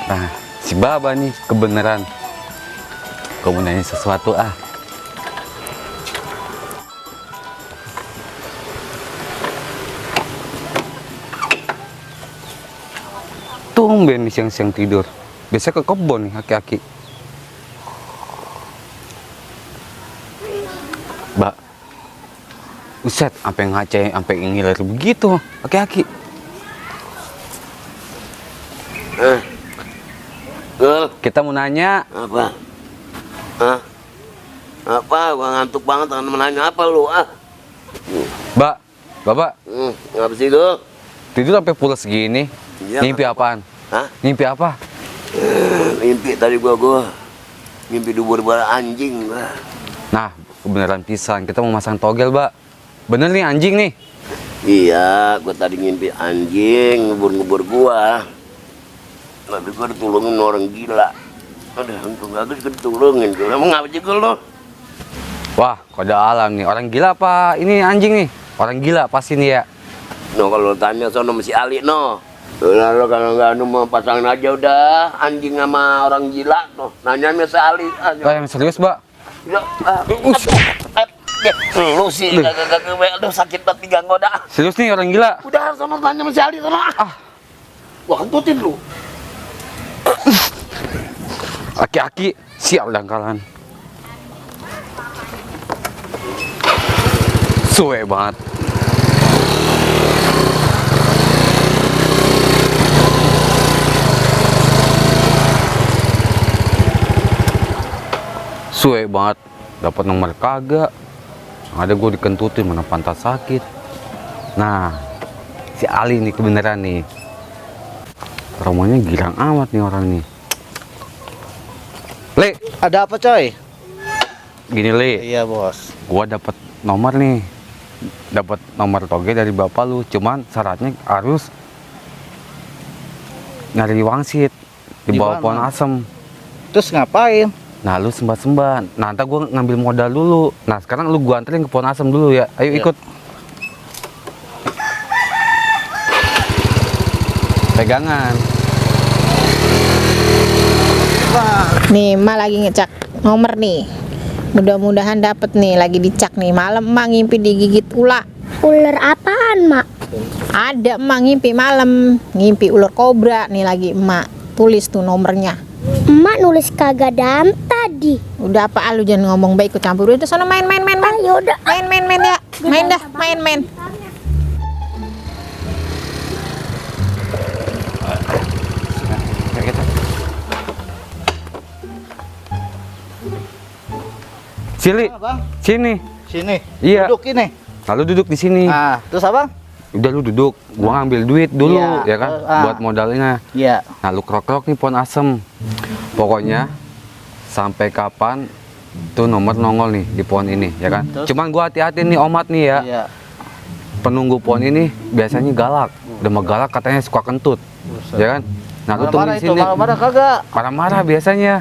Nah, si Baba nih kebenaran. Kamu nanya sesuatu ah. Tumben nih siang-siang tidur. Biasa ke kebun nih aki-aki. Mbak, Uset, sampai ngaceng, sampai ngiler begitu, aki-aki. Kita mau nanya. Apa? Hah? Apa? Gua ngantuk banget, menanya apa lu? Mbak, Bapak, Ngapa sih lu? tidur sampai pulas segini. Iya, Mimpi apaan? Hah? Mimpi apa? Mimpi tadi gua mimpi dubur bara anjing. Nah, kebenaran pisan. Kita mau masang togel, Mbak. Bener nih anjing nih. Iya, gua tadi ngimpi anjing ngebur-ngebur gua. Tapi gua ditulungin orang gila. Aduh, untung bagus gua ditulungin. Emang ngapa sih lu? Wah, kode alam nih. Orang gila apa? Ini anjing nih. Orang gila pasti nih ya. No, kalau tanya sono masih Ali no. Lalu kalau nggak mau pasangin aja udah anjing sama orang gila no. Nanya si Ali. Oh, yang serius, Mbak? Ya, lu sih aduh sakit banget nih ganggu dah. Serius nih orang gila. Udah sono tanya sama si Ali sono. Gua kentutin lu. Aki-aki sial dangkalan. Suwe banget. Suwe banget. Dapat nomor kagak. Ada gue dikentutin mana pantat sakit. Nah, si Ali nih kebenaran nih. Romanya girang amat nih orang nih. Le, Ada apa coy? gini Le, Iya bos. gua dapat nomor nih, dapat nomor toge dari bapak lu. Cuman syaratnya harus nyari wangsit di Di bawah mana? pohon asem. Terus ngapain? Nah lu sembah-sembah. Nah ntar gua ngambil modal dulu. Nah sekarang lu gua anterin ke pohon asem dulu ya. Ayo Iya. ikut. Pegangan. Nih, emak lagi ngecek nomor nih. Mudah-mudahan dapet nih, lagi dicak nih. Malam emak ngimpi digigit ular. Ular apaan, Mak? Ada emak ngimpi malam, ngimpi ular kobra. Nih lagi emak tulis tuh nomornya. Emak nulis kagak dan tadi. Udah apa lu jangan ngomong baik ikut campur. Udah sana main. Ayo udah. Main ya. Main dah, main. Sili, Abang, sini. sini. Iya. Duduk ini. Lalu duduk di sini. Nah, terus abang? Udah lu duduk, gua ngambil duit dulu Iya, ya kan, buat modalnya. Iya. Nah lu krok-krok nih pohon asem. Pokoknya sampai kapan tuh nomor nongol nih di pohon ini ya kan. Terus? Cuman gua hati-hati nih omat nih ya. Iya. Penunggu pohon ini biasanya galak. Udah mah galak katanya suka kentut. Buset. Ya kan? Nah lu tunggu Marah-marah di itu, sini. marah-marah kagak? Marah-marah biasanya.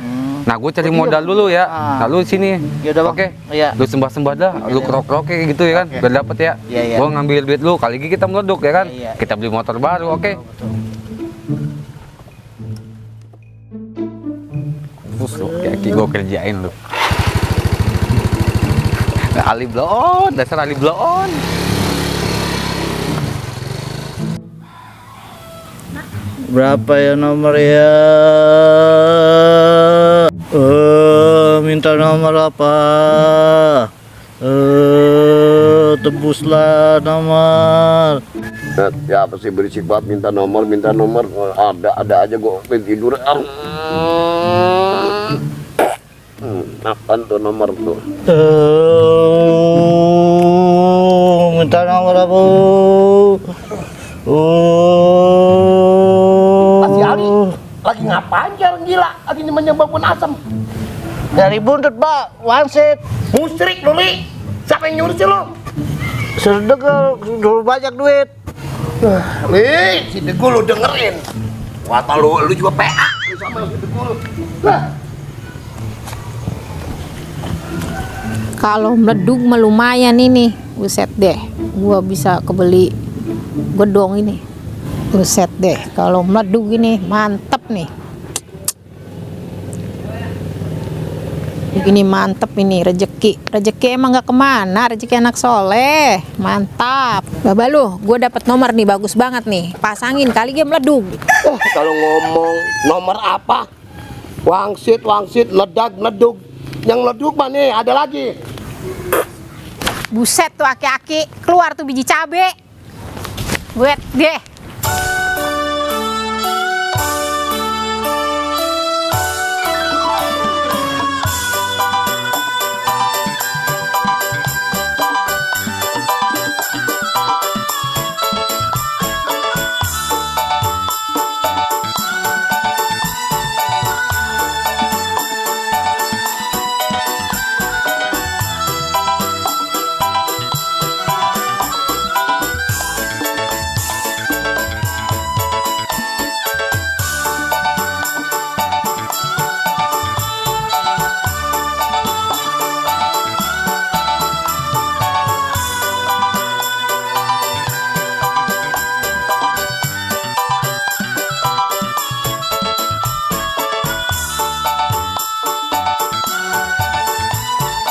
Nah gue cari Oh, modal diem. dulu ya. Ah. Nah lu sini. Ya udah, Bang. Oke. Iya. Lu sembah-sembah dah, lu krok-krok kayak gitu ya kan, Oke. biar dapet ya. Iya, iya. Gua ngambil duit lu, kali ini kita meleduk ya kan. Iya, iya. Kita beli motor baru, oke. Terus lu kayak gue kerjain lu. Ali bloon, dasar Ali bloon. Berapa ya nomor ya? Minta nomor apa? Tebuslah nomor. Ya apa sih berisik banget minta nomor. Ada aja gua pengen tidur. Apaan tuh nomor tuh? Minta nomor apa? Si Ali lagi ngapain jalan gila? Lagi menyembah pun asem. Dari buntut pak, wangsit. Musrik lu Li. Siapa yang nyuruh sih lu? Sedekal, dulu banyak duit. Li, si Degul lu dengerin. Wata lu juga PA. Lu sama si Degul. Lah, Kalau meleduk mah lumayan ini. Buset deh, gua bisa kebeli gedong ini. Buset deh, kalau meleduk ini mantep nih. Ini mantep ini rezeki emang gak kemana, rezeki anak soleh, mantap. Baba lu, gue dapet nomor nih bagus banget nih, pasangin kali dia meleduk. Kalau ngomong nomor apa? Wangsit, ledak, ledug. Yang ledug mana? Ada lagi. Buset tuh aki-aki, keluar tuh biji cabe. Buat deh.